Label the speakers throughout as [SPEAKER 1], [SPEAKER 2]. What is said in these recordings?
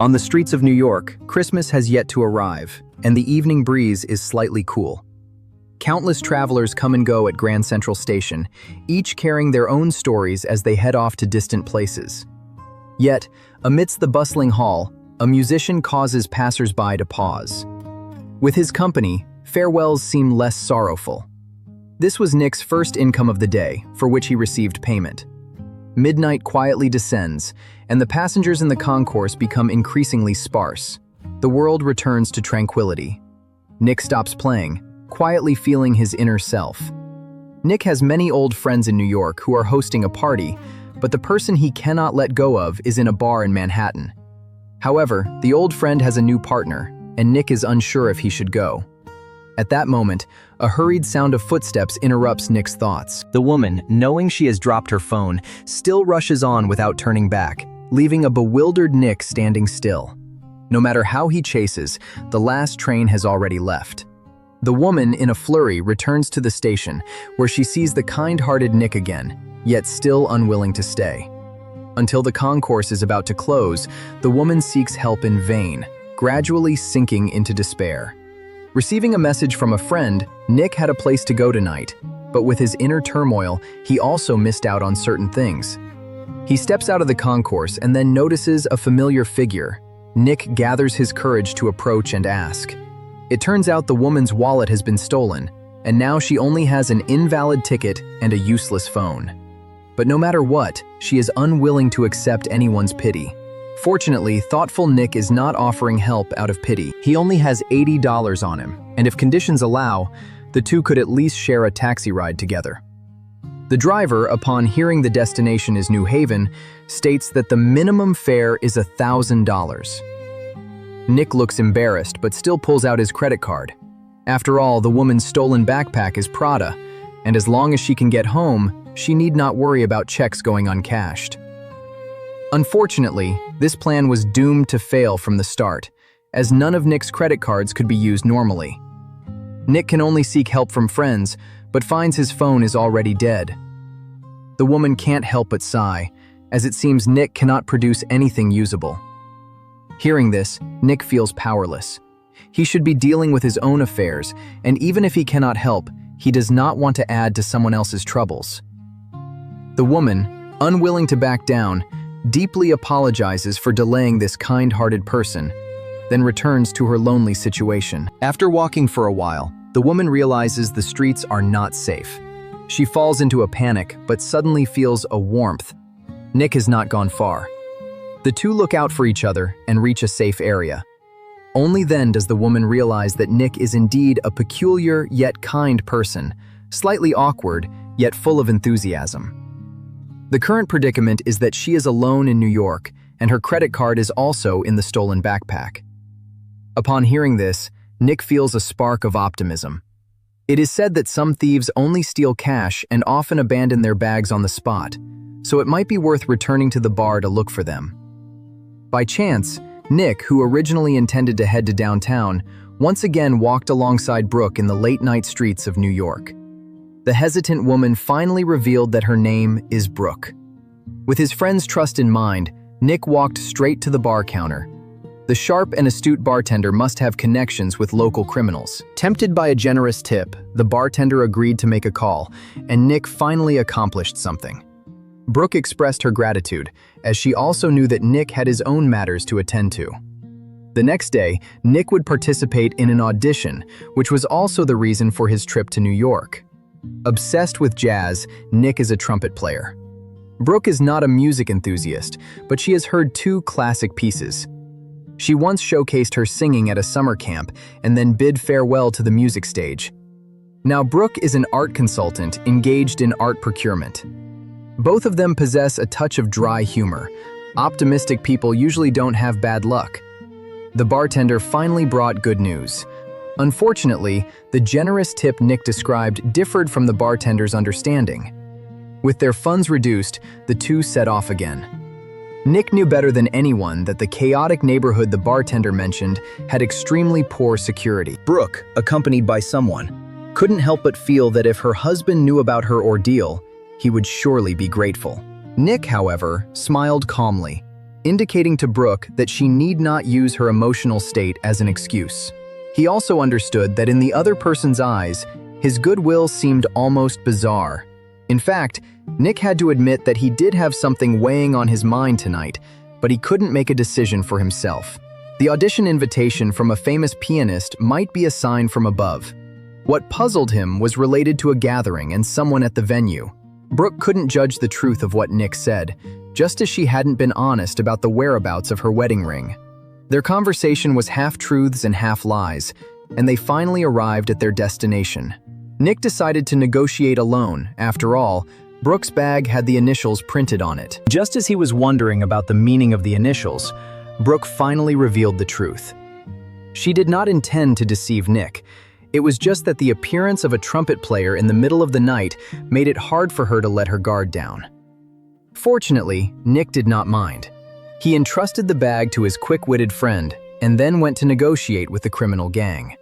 [SPEAKER 1] On the streets of New York, Christmas has yet to arrive, and the evening breeze is slightly cool. Countless travelers come and go at Grand Central Station, each carrying their own stories as they head off to distant places. Yet, amidst the bustling hall, a musician causes passers-by to pause. With his company, farewells seem less sorrowful. This was Nick's first income of the day, for which he received payment. Midnight quietly descends, and the passengers in the concourse become increasingly sparse. The world returns to tranquility. Nick stops playing, quietly feeling his inner self. Nick has many old friends in New York who are hosting a party, but the person he cannot let go of is in a bar in Manhattan. However, the old friend has a new partner, and Nick is unsure if he should go. At that moment, a hurried sound of footsteps interrupts Nick's thoughts. The woman, knowing she has dropped her phone, still rushes on without turning back, leaving a bewildered Nick standing still. No matter how he chases, the last train has already left. The woman, in a flurry, returns to the station, where she sees the kind-hearted Nick again, yet still unwilling to stay. Until the concourse is about to close, the woman seeks help in vain, gradually sinking into despair. Receiving a message from a friend, Nick had a place to go tonight, but with his inner turmoil, he also missed out on certain things. He steps out of the concourse and then notices a familiar figure. Nick gathers his courage to approach and ask. It turns out the woman's wallet has been stolen, and now she only has an invalid ticket and a useless phone. But no matter what, she is unwilling to accept anyone's pity. Fortunately, thoughtful Nick is not offering help out of pity. He only has $80 on him, and if conditions allow, the two could at least share a taxi ride together. The driver, upon hearing the destination is New Haven, states that the minimum fare is $1,000. Nick looks embarrassed but still pulls out his credit card. After all, the woman's stolen backpack is Prada, and as long as she can get home, she need not worry about checks going uncashed. Unfortunately, this plan was doomed to fail from the start, as none of Nick's credit cards could be used normally. Nick can only seek help from friends, but finds his phone is already dead. The woman can't help but sigh, as it seems Nick cannot produce anything usable. Hearing this, Nick feels powerless. He should be dealing with his own affairs, and even if he cannot help, he does not want to add to someone else's troubles. The woman, unwilling to back down, deeply apologizes for delaying this kind-hearted person, then returns to her lonely situation. After walking for a while, the woman realizes the streets are not safe. She falls into a panic, but suddenly feels a warmth. Nick has not gone far. The two look out for each other and reach a safe area. Only then does the woman realize that Nick is indeed a peculiar yet kind person, slightly awkward, yet full of enthusiasm. The current predicament is that she is alone in New York, and her credit card is also in the stolen backpack. Upon hearing this, Nick feels a spark of optimism. It is said that some thieves only steal cash and often abandon their bags on the spot, so it might be worth returning to the bar to look for them. By chance, Nick, who originally intended to head to downtown, once again walked alongside Brooke in the late-night streets of New York. The hesitant woman finally revealed that her name is Brooke. With his friend's trust in mind, Nick walked straight to the bar counter. The sharp and astute bartender must have connections with local criminals. Tempted by a generous tip, the bartender agreed to make a call, and Nick finally accomplished something. Brooke expressed her gratitude, as she also knew that Nick had his own matters to attend to. The next day, Nick would participate in an audition, which was also the reason for his trip to New York. Obsessed with jazz, Nick is a trumpet player. Brooke is not a music enthusiast, but she has heard two classic pieces. She once showcased her singing at a summer camp and then bid farewell to the music stage. Now Brooke is an art consultant engaged in art procurement. Both of them possess a touch of dry humor. Optimistic people usually don't have bad luck. The bartender finally brought good news. Unfortunately, the generous tip Nick described differed from the bartender's understanding. With their funds reduced, the two set off again. Nick knew better than anyone that the chaotic neighborhood the bartender mentioned had extremely poor security. Brooke, accompanied by someone, couldn't help but feel that if her husband knew about her ordeal, he would surely be grateful. Nick, however, smiled calmly. indicating to Brooke that she need not use her emotional state as an excuse. He also understood that in the other person's eyes, his goodwill seemed almost bizarre. In fact, Nick had to admit that he did have something weighing on his mind tonight, but he couldn't make a decision for himself. The audition invitation from a famous pianist might be a sign from above. What puzzled him was related to a gathering and someone at the venue. Brooke couldn't judge the truth of what Nick said, just as she hadn't been honest about the whereabouts of her wedding ring. Their conversation was half-truths and half-lies, and they finally arrived at their destination. Nick decided to negotiate alone. After all, Brooke's bag had the initials printed on it. Just as he was wondering about the meaning of the initials, Brooke finally revealed the truth. She did not intend to deceive Nick. It was just that the appearance of a trumpet player in the middle of the night made it hard for her to let her guard down. Fortunately, Nick did not mind. He entrusted the bag to his quick-witted friend and then went to negotiate with the criminal gang.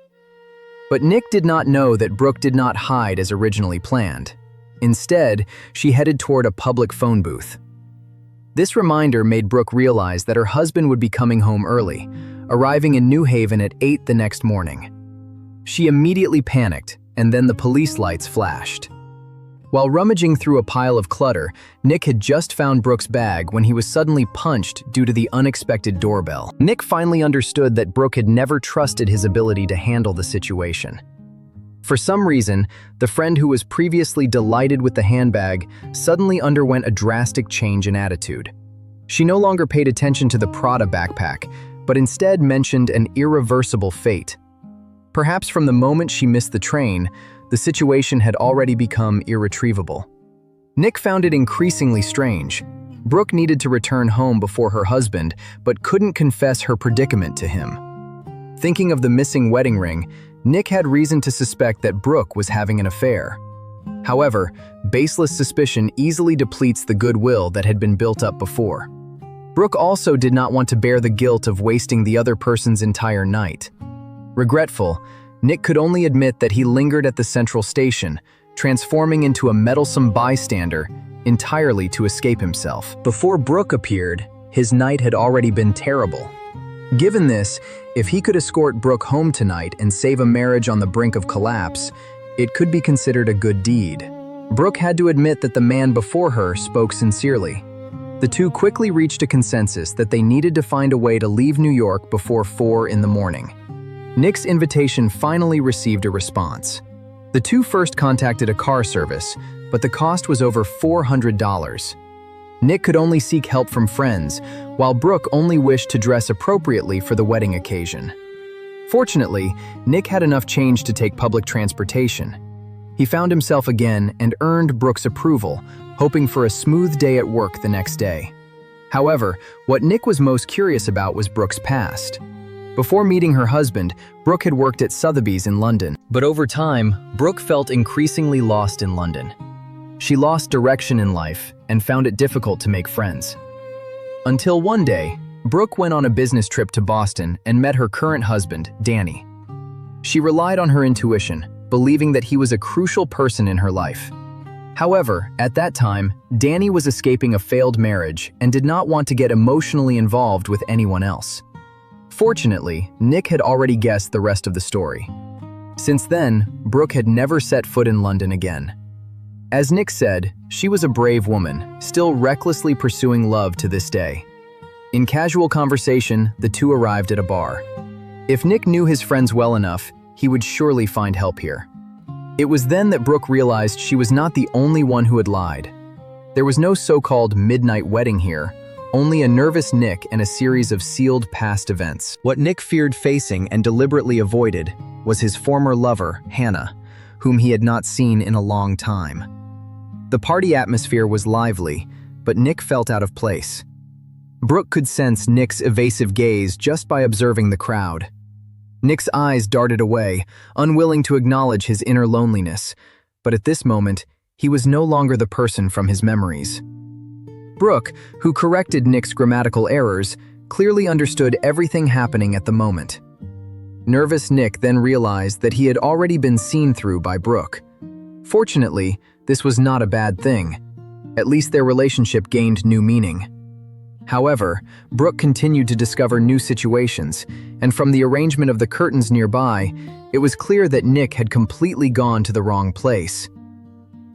[SPEAKER 1] But Nick did not know that Brooke did not hide as originally planned. Instead, she headed toward a public phone booth. This reminder made Brooke realize that her husband would be coming home early, arriving in New Haven at 8 the next morning. She immediately panicked, and then the police lights flashed. While rummaging through a pile of clutter, Nick had just found Brooke's bag when he was suddenly punched due to the unexpected doorbell. Nick finally understood that Brooke had never trusted his ability to handle the situation. For some reason, the friend who was previously delighted with the handbag suddenly underwent a drastic change in attitude. She no longer paid attention to the Prada backpack, but instead mentioned an irreversible fate. Perhaps from the moment she missed the train, the situation had already become irretrievable. Nick found it increasingly strange. Brooke needed to return home before her husband, but couldn't confess her predicament to him. Thinking of the missing wedding ring, Nick had reason to suspect that Brooke was having an affair. However, baseless suspicion easily depletes the goodwill that had been built up before. Brooke also did not want to bear the guilt of wasting the other person's entire night. Regretful, Nick could only admit that he lingered at the central station, transforming into a meddlesome bystander entirely to escape himself. Before Brooke appeared, his night had already been terrible. Given this, if he could escort Brooke home tonight and save a marriage on the brink of collapse, it could be considered a good deed. Brooke had to admit that the man before her spoke sincerely. The two quickly reached a consensus that they needed to find a way to leave New York before 4 in the morning. Nick's invitation finally received a response. The two first contacted a car service, but the cost was over $400. Nick could only seek help from friends, while Brooke only wished to dress appropriately for the wedding occasion. Fortunately, Nick had enough change to take public transportation. He found himself again and earned Brooke's approval, hoping for a smooth day at work the next day. However, what Nick was most curious about was Brooke's past. Before meeting her husband, Brooke had worked at Sotheby's in London. But over time, Brooke felt increasingly lost in London. She lost direction in life and found it difficult to make friends. Until one day, Brooke went on a business trip to Boston and met her current husband, Danny. She relied on her intuition, believing that he was a crucial person in her life. However, at that time, Danny was escaping a failed marriage and did not want to get emotionally involved with anyone else. Fortunately, Nick had already guessed the rest of the story. Since then, Brooke had never set foot in London again. As Nick said, she was a brave woman, still recklessly pursuing love to this day. In casual conversation, the two arrived at a bar. If Nick knew his friends well enough, he would surely find help here. It was then that Brooke realized she was not the only one who had lied. There was no so-called midnight wedding here, only a nervous Nick and a series of sealed past events. What Nick feared facing and deliberately avoided was his former lover, Hannah, whom he had not seen in a long time. The party atmosphere was lively, but Nick felt out of place. Brooke could sense Nick's evasive gaze just by observing the crowd. Nick's eyes darted away, unwilling to acknowledge his inner loneliness, but at this moment, he was no longer the person from his memories. Brooke, who corrected Nick's grammatical errors, clearly understood everything happening at the moment. Nervous Nick then realized that he had already been seen through by Brooke. Fortunately, this was not a bad thing. At least their relationship gained new meaning. However, Brooke continued to discover new situations, and from the arrangement of the curtains nearby, it was clear that Nick had completely gone to the wrong place.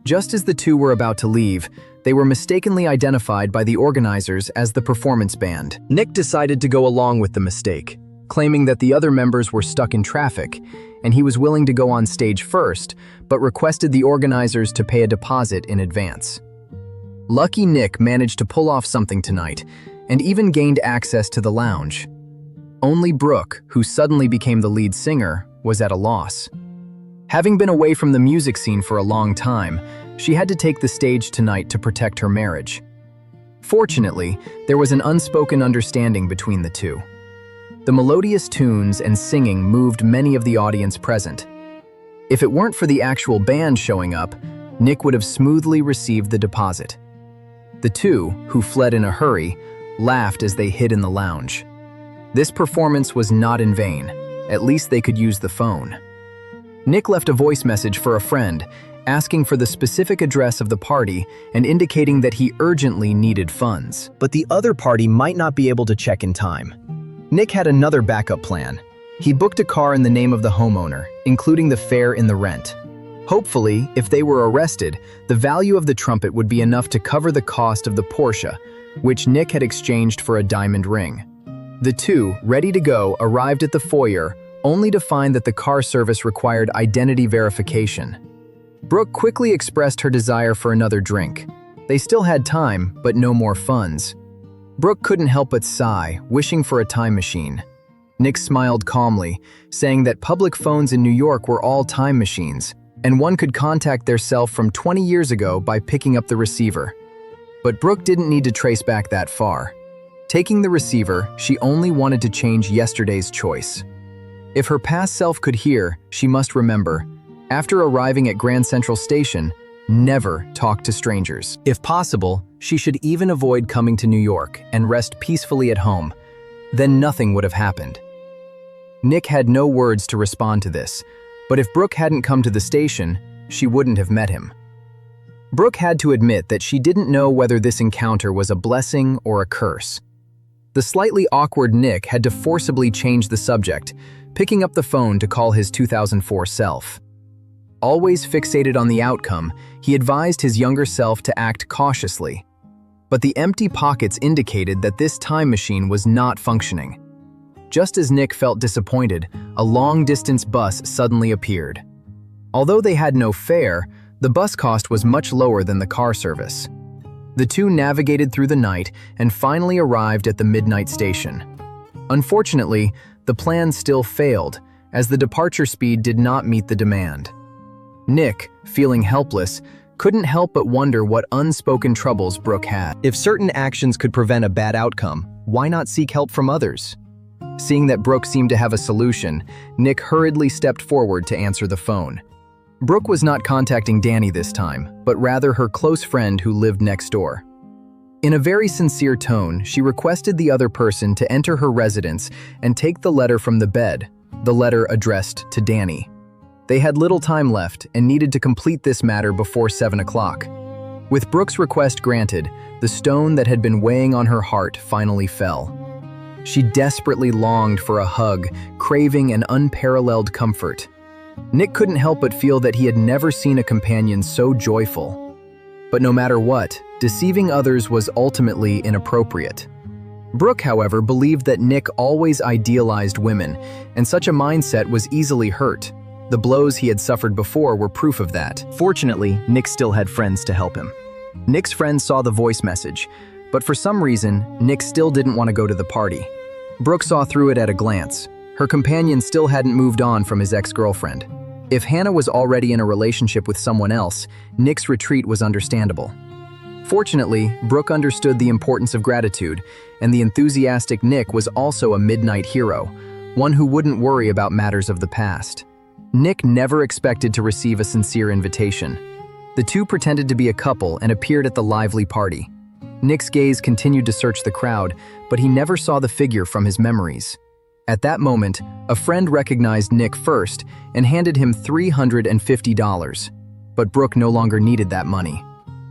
[SPEAKER 1] Just as the two were about to leave, they were mistakenly identified by the organizers as the performance band. Nick decided to go along with the mistake, claiming that the other members were stuck in traffic, and he was willing to go on stage first, but requested the organizers to pay a deposit in advance. Lucky Nick managed to pull off something tonight, and even gained access to the lounge. Only Brooke, who suddenly became the lead singer, was at a loss. Having been away from the music scene for a long time, she had to take the stage tonight to protect her marriage. Fortunately, there was an unspoken understanding between the two. The melodious tunes and singing moved many of the audience present. If it weren't for the actual band showing up, Nick would have smoothly received the deposit. The two, who fled in a hurry, laughed as they hid in the lounge. This performance was not in vain. At least they could use the phone. Nick left a voice message for a friend, asking for the specific address of the party and indicating that he urgently needed funds. But the other party might not be able to check in time. Nick had another backup plan. He booked a car in the name of the homeowner, including the fare in the rent. Hopefully, if they were arrested, the value of the trumpet would be enough to cover the cost of the Porsche, which Nick had exchanged for a diamond ring. The two, ready to go, arrived at the foyer, only to find that the car service required identity verification. Brooke quickly expressed her desire for another drink. They still had time, but no more funds. Brooke couldn't help but sigh, wishing for a time machine. Nick smiled calmly, saying that public phones in New York were all time machines, and one could contact their self from 20 years ago by picking up the receiver. But Brooke didn't need to trace back that far. Taking the receiver, she only wanted to change yesterday's choice. If her past self could hear, she must remember, after arriving at Grand Central Station, never talk to strangers. If possible, she should even avoid coming to New York and rest peacefully at home. Then nothing would have happened. Nick had no words to respond to this, but if Brooke hadn't come to the station, she wouldn't have met him. Brooke had to admit that she didn't know whether this encounter was a blessing or a curse. The slightly awkward Nick had to forcibly change the subject, picking up the phone to call his 2004 self. Always fixated on the outcome, he advised his younger self to act cautiously. But the empty pockets indicated that this time machine was not functioning. Just as Nick felt disappointed, a long-distance bus suddenly appeared. Although they had no fare, the bus cost was much lower than the car service. The two navigated through the night and finally arrived at the midnight station. Unfortunately, the plan still failed, as the departure speed did not meet the demand. Nick, feeling helpless, couldn't help but wonder what unspoken troubles Brooke had. If certain actions could prevent a bad outcome, why not seek help from others? Seeing that Brooke seemed to have a solution, Nick hurriedly stepped forward to answer the phone. Brooke was not contacting Danny this time, but rather her close friend who lived next door. In a very sincere tone, she requested the other person to enter her residence and take the letter from the bed, the letter addressed to Danny. They had little time left and needed to complete this matter before 7 o'clock. With Brooke's request granted, the stone that had been weighing on her heart finally fell. She desperately longed for a hug, craving an unparalleled comfort. Nick couldn't help but feel that he had never seen a companion so joyful. But no matter what, deceiving others was ultimately inappropriate. Brooke, however, believed that Nick always idealized women, and such a mindset was easily hurt. The blows he had suffered before were proof of that. Fortunately, Nick still had friends to help him. Nick's friends saw the voice message, but for some reason, Nick still didn't want to go to the party. Brooke saw through it at a glance. Her companion still hadn't moved on from his ex-girlfriend. If Hannah was already in a relationship with someone else, Nick's retreat was understandable. Fortunately, Brooke understood the importance of gratitude, and the enthusiastic Nick was also a midnight hero, one who wouldn't worry about matters of the past. Nick never expected to receive a sincere invitation. The two pretended to be a couple and appeared at the lively party. Nick's gaze continued to search the crowd, but he never saw the figure from his memories. At that moment, a friend recognized Nick first and handed him $350, but Brooke no longer needed that money.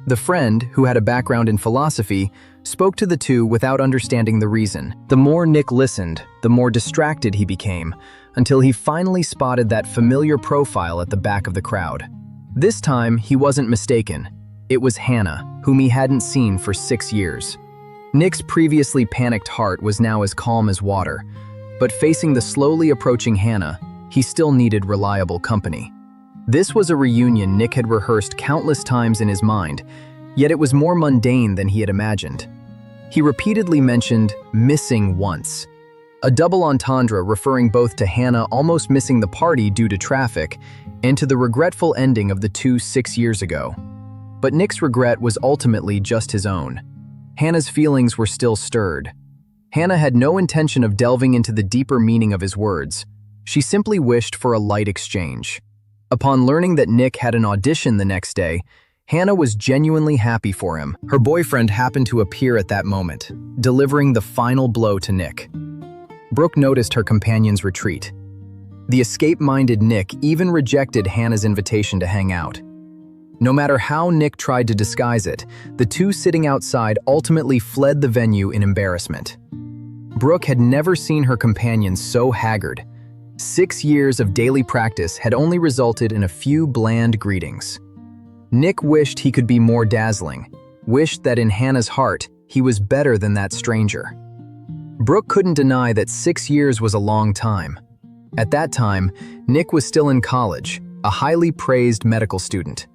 [SPEAKER 1] The friend, who had a background in philosophy, spoke to the two without understanding the reason. The more Nick listened, the more distracted he became, until he finally spotted that familiar profile at the back of the crowd. This time, he wasn't mistaken. It was Hannah, whom he hadn't seen for 6 years. Nick's previously panicked heart was now as calm as water, but facing the slowly approaching Hannah, he still needed reliable company. This was a reunion Nick had rehearsed countless times in his mind, yet it was more mundane than he had imagined. He repeatedly mentioned missing once, a double entendre referring both to Hannah almost missing the party due to traffic and to the regretful ending of the two 6 years ago. But Nick's regret was ultimately just his own. Hannah's feelings were still stirred. Hannah had no intention of delving into the deeper meaning of his words. She simply wished for a light exchange. Upon learning that Nick had an audition the next day, Hannah was genuinely happy for him. Her boyfriend happened to appear at that moment, delivering the final blow to Nick. Brooke noticed her companion's retreat. The escape-minded Nick even rejected Hannah's invitation to hang out. No matter how Nick tried to disguise it, the two sitting outside ultimately fled the venue in embarrassment. Brooke had never seen her companion so haggard. 6 years of daily practice had only resulted in a few bland greetings. Nick wished he could be more dazzling, wished that in Hannah's heart, he was better than that stranger. Brooke couldn't deny that 6 years was a long time. At that time, Nick was still in college, a highly praised medical student.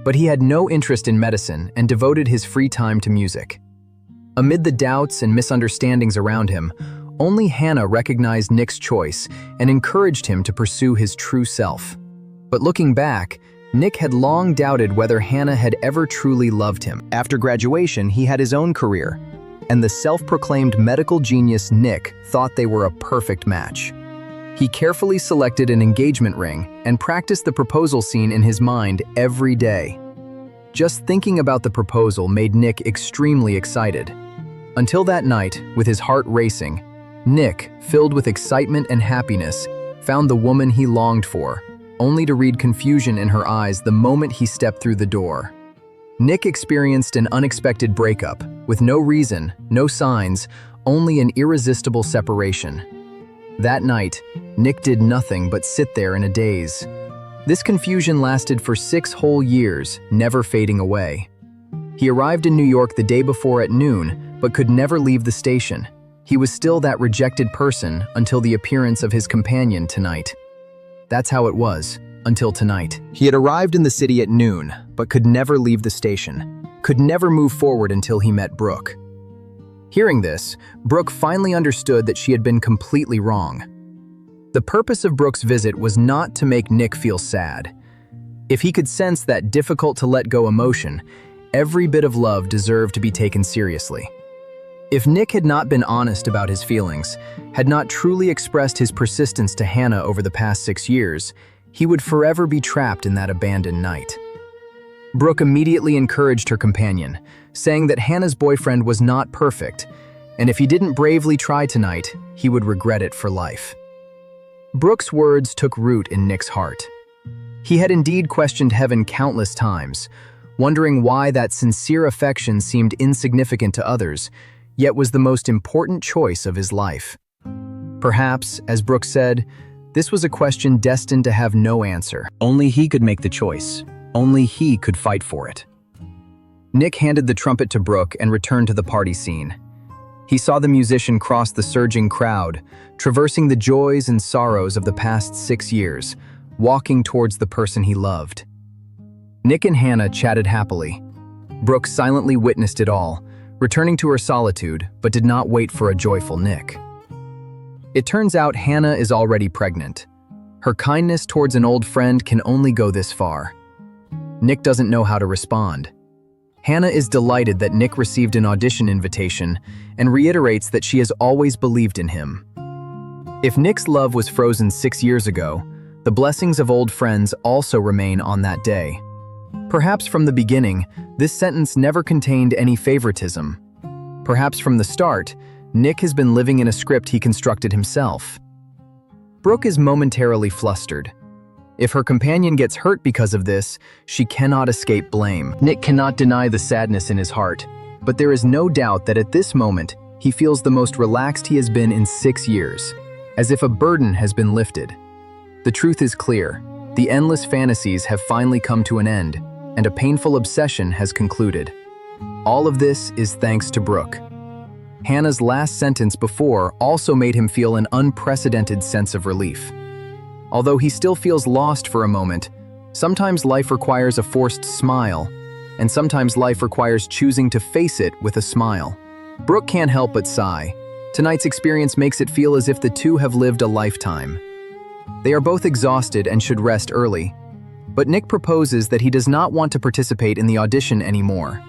[SPEAKER 1] But he had no interest in medicine and devoted his free time to music. Amid the doubts and misunderstandings around him, only Hannah recognized Nick's choice and encouraged him to pursue his true self. But looking back, Nick had long doubted whether Hannah had ever truly loved him. After graduation, he had his own career, and the self-proclaimed medical genius Nick thought they were a perfect match. He carefully selected an engagement ring and practiced the proposal scene in his mind every day. Just thinking about the proposal made Nick extremely excited. Until that night, with his heart racing, Nick, filled with excitement and happiness, found the woman he longed for, only to read confusion in her eyes the moment he stepped through the door. Nick experienced an unexpected breakup, with no reason, no signs, only an irresistible separation. That night, Nick did nothing but sit there in a daze. This confusion lasted for 6 whole years, never fading away. He arrived in New York the day before at noon, but could never leave the station. He was still that rejected person until the appearance of his companion tonight. That's how it was, until tonight. He had arrived in the city at noon, but could never leave the station, could never move forward until he met Brooke. Hearing this, Brooke finally understood that she had been completely wrong. The purpose of Brooke's visit was not to make Nick feel sad. If he could sense that difficult-to-let-go emotion, every bit of love deserved to be taken seriously. If Nick had not been honest about his feelings, had not truly expressed his persistence to Hannah over the past 6 years, he would forever be trapped in that abandoned night. Brooke immediately encouraged her companion, saying that Hannah's boyfriend was not perfect, and if he didn't bravely try tonight, he would regret it for life. Brooke's words took root in Nick's heart. He had indeed questioned heaven countless times, wondering why that sincere affection seemed insignificant to others, yet was the most important choice of his life. Perhaps, as Brooke said, this was a question destined to have no answer. Only he could make the choice. Only he could fight for it. Nick handed the trumpet to Brooke and returned to the party scene. He saw the musician cross the surging crowd, traversing the joys and sorrows of the past 6 years, walking towards the person he loved. Nick and Hannah chatted happily. Brooke silently witnessed it all, returning to her solitude, but did not wait for a joyful Nick. It turns out Hannah is already pregnant. Her kindness towards an old friend can only go this far. Nick doesn't know how to respond. Hannah is delighted that Nick received an audition invitation and reiterates that she has always believed in him. If Nick's love was frozen 6 years ago, the blessings of old friends also remain on that day. Perhaps from the beginning, this sentence never contained any favoritism. Perhaps from the start, Nick has been living in a script he constructed himself. Brooke is momentarily flustered. If her companion gets hurt because of this, she cannot escape blame. Nick cannot deny the sadness in his heart. but there is no doubt that at this moment, he feels the most relaxed he has been in 6 years, as if a burden has been lifted. The truth is clear. The endless fantasies have finally come to an end, and a painful obsession has concluded. All of this is thanks to Brooke. Hannah's last sentence before also made him feel an unprecedented sense of relief. Although he still feels lost for a moment, sometimes life requires a forced smile, and sometimes life requires choosing to face it with a smile. Brooke can't help but sigh. Tonight's experience makes it feel as if the two have lived a lifetime. They are both exhausted and should rest early, but Nick proposes that he does not want to participate in the audition anymore.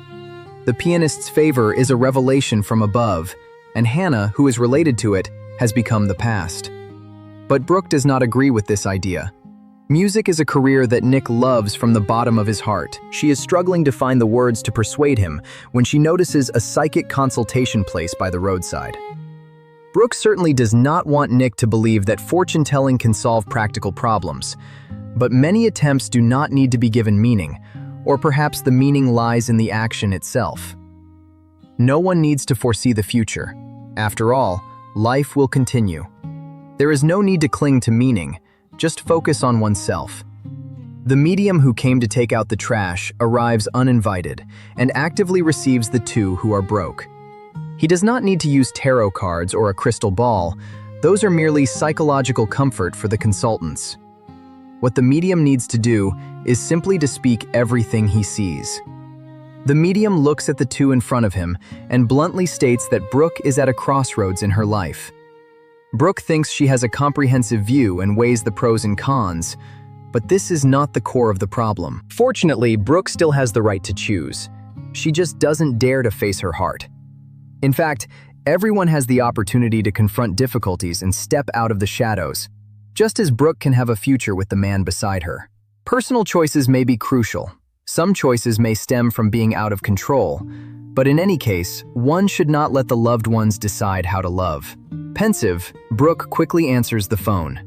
[SPEAKER 1] The pianist's favor is a revelation from above, and Hannah, who is related to it, has become the past. But Brooke does not agree with this idea. Music is a career that Nick loves from the bottom of his heart. She is struggling to find the words to persuade him when she notices a psychic consultation place by the roadside. Brooke certainly does not want Nick to believe that fortune-telling can solve practical problems, but many attempts do not need to be given meaning, or perhaps the meaning lies in the action itself. No one needs to foresee the future. After all, life will continue. There is no need to cling to meaning, just focus on oneself. The medium who came to take out the trash arrives uninvited and actively receives the two who are broke. He does not need to use tarot cards or a crystal ball. Those are merely psychological comfort for the consultants. What the medium needs to do is simply to speak everything he sees. The medium looks at the two in front of him and bluntly states that Brooke is at a crossroads in her life. Brooke thinks she has a comprehensive view and weighs the pros and cons, but this is not the core of the problem. Fortunately, Brooke still has the right to choose. She just doesn't dare to face her heart. In fact, everyone has the opportunity to confront difficulties and step out of the shadows, just as Brooke can have a future with the man beside her. Personal choices may be crucial. Some choices may stem from being out of control, but in any case, one should not let the loved ones decide how to love. Pensive, Brooke quickly answers the phone.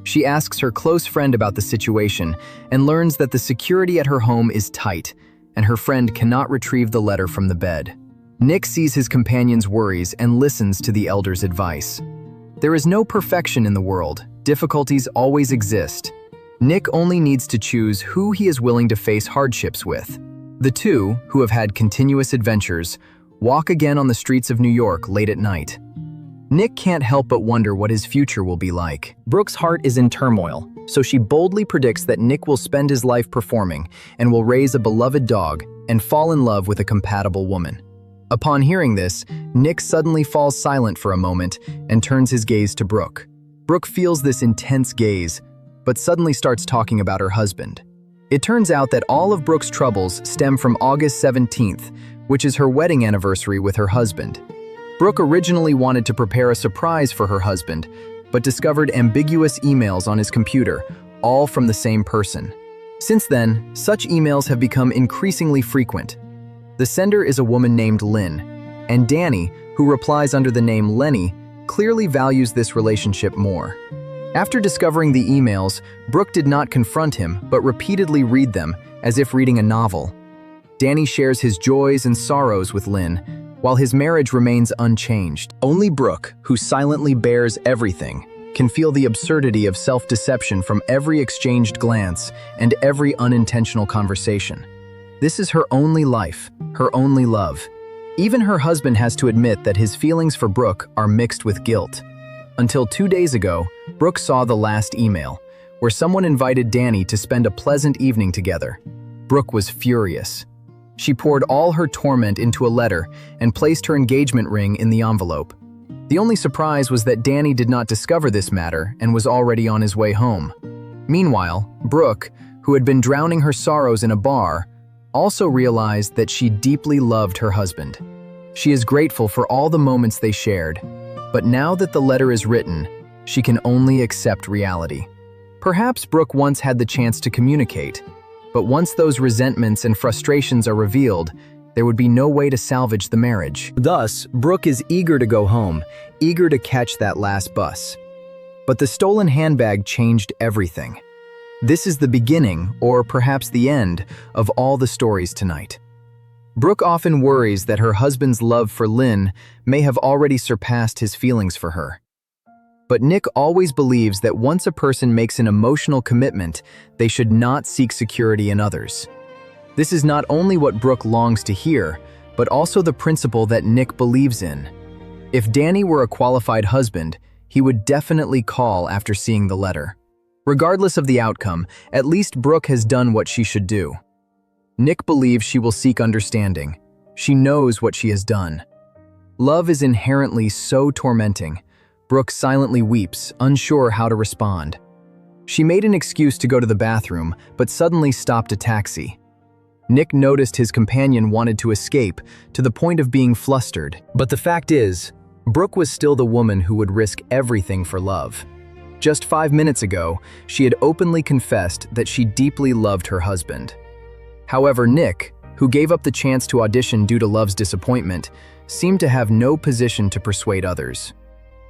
[SPEAKER 1] She asks her close friend about the situation and learns that the security at her home is tight and her friend cannot retrieve the letter from the bed. Nick sees his companion's worries and listens to the elder's advice. There is no perfection in the world. Difficulties always exist. Nick only needs to choose who he is willing to face hardships with. The two, who have had continuous adventures, walk again on the streets of New York late at night. Nick can't help but wonder what his future will be like. Brooke's heart is in turmoil, so she boldly predicts that Nick will spend his life performing and will raise a beloved dog and fall in love with a compatible woman. Upon hearing this, Nick suddenly falls silent for a moment and turns his gaze to Brooke. Brooke feels this intense gaze, but suddenly starts talking about her husband. It turns out that all of Brooke's troubles stem from August 17th, which is her wedding anniversary with her husband. Brooke originally wanted to prepare a surprise for her husband, but discovered ambiguous emails on his computer, all from the same person. Since then, such emails have become increasingly frequent. The sender is a woman named Lynn, and Danny, who replies under the name Lenny, clearly values this relationship more. After discovering the emails, Brooke did not confront him, but repeatedly read them, as if reading a novel. Danny shares his joys and sorrows with Lynn, while his marriage remains unchanged. Only Brooke, who silently bears everything, can feel the absurdity of self-deception from every exchanged glance and every unintentional conversation. This is her only life, her only love. Even her husband has to admit that his feelings for Brooke are mixed with guilt. Until 2 days ago, Brooke saw the last email, where someone invited Danny to spend a pleasant evening together. Brooke was furious. She poured all her torment into a letter and placed her engagement ring in the envelope. The only surprise was that Danny did not discover this matter and was already on his way home. Meanwhile, Brooke, who had been drowning her sorrows in a bar, also realized that she deeply loved her husband. She is grateful for all the moments they shared, but now that the letter is written, she can only accept reality. Perhaps Brooke once had the chance to communicate, but once those resentments and frustrations are revealed, there would be no way to salvage the marriage. Thus, Brooke is eager to go home, eager to catch that last bus. But the stolen handbag changed everything. This is the beginning, or perhaps the end, of all the stories tonight. Brooke often worries that her husband's love for Lynn may have already surpassed his feelings for her. But Nick always believes that once a person makes an emotional commitment, they should not seek security in others. This is not only what Brooke longs to hear, but also the principle that Nick believes in. If Danny were a qualified husband, he would definitely call after seeing the letter. Regardless of the outcome, at least Brooke has done what she should do. Nick believes she will seek understanding. She knows what she has done. Love is inherently so tormenting. Brooke silently weeps, unsure how to respond. She made an excuse to go to the bathroom, but suddenly stopped a taxi. Nick noticed his companion wanted to escape, to the point of being flustered. But the fact is, Brooke was still the woman who would risk everything for love. Just 5 minutes ago, she had openly confessed that she deeply loved her husband. However, Nick, who gave up the chance to audition due to love's disappointment, seemed to have no position to persuade others.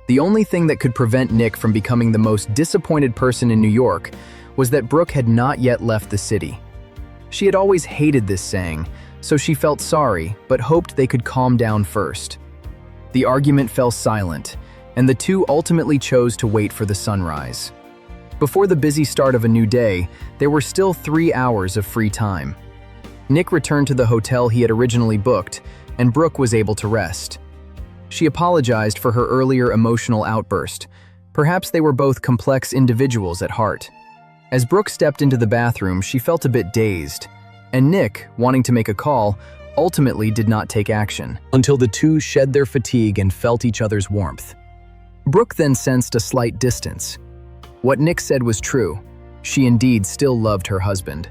[SPEAKER 1] The only thing that could prevent Nick from becoming the most disappointed person in New York was that Brooke had not yet left the city. She had always hated this saying, so she felt sorry, but hoped they could calm down first. The argument fell silent, and the two ultimately chose to wait for the sunrise. Before the busy start of a new day, there were still 3 hours of free time. Nick returned to the hotel he had originally booked, and Brooke was able to rest. She apologized for her earlier emotional outburst. Perhaps they were both complex individuals at heart. As Brooke stepped into the bathroom, she felt a bit dazed, and Nick, wanting to make a call, ultimately did not take action, until the two shed their fatigue and felt each other's warmth. Brooke then sensed a slight distance. What Nick said was true. She indeed still loved her husband.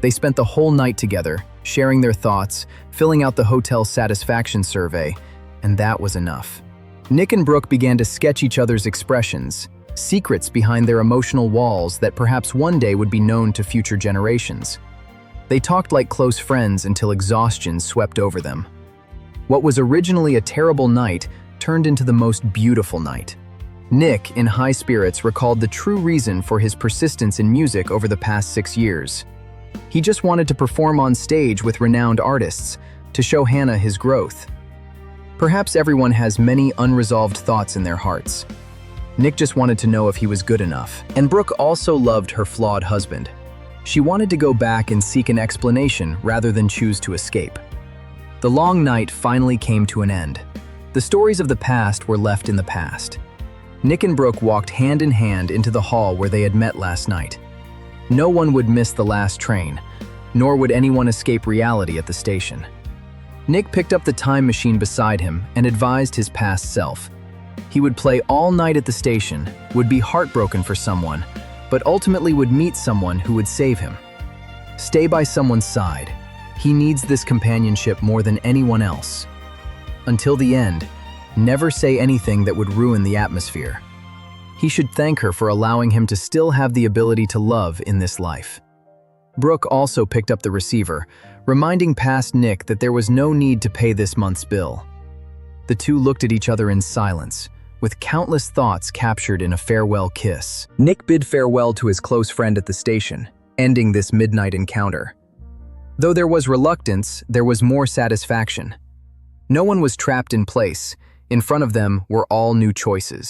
[SPEAKER 1] They spent the whole night together, sharing their thoughts, filling out the hotel satisfaction survey, and that was enough. Nick and Brooke began to sketch each other's expressions, secrets behind their emotional walls that perhaps one day would be known to future generations. They talked like close friends until exhaustion swept over them. What was originally a terrible night turned into the most beautiful night. Nick, in high spirits, recalled the true reason for his persistence in music over the past 6 years. He just wanted to perform on stage with renowned artists, to show Hannah his growth. Perhaps everyone has many unresolved thoughts in their hearts. Nick just wanted to know if he was good enough. And Brooke also loved her flawed husband. She wanted to go back and seek an explanation rather than choose to escape. The long night finally came to an end. The stories of the past were left in the past. Nick and Brooke walked hand in hand into the hall where they had met last night. No one would miss the last train, nor would anyone escape reality at the station. Nick picked up the time machine beside him and advised his past self. He would play all night at the station, would be heartbroken for someone, but ultimately would meet someone who would save him. Stay by someone's side. He needs this companionship more than anyone else. Until the end, never say anything that would ruin the atmosphere. He should thank her for allowing him to still have the ability to love in this life. Brooke also picked up the receiver, reminding past Nick that there was no need to pay this month's bill. The two looked at each other in silence, with countless thoughts captured in a farewell kiss. Nick bid farewell to his close friend at the station, ending this midnight encounter. Though there was reluctance, there was more satisfaction. No one was trapped in place. In front of them were all new choices.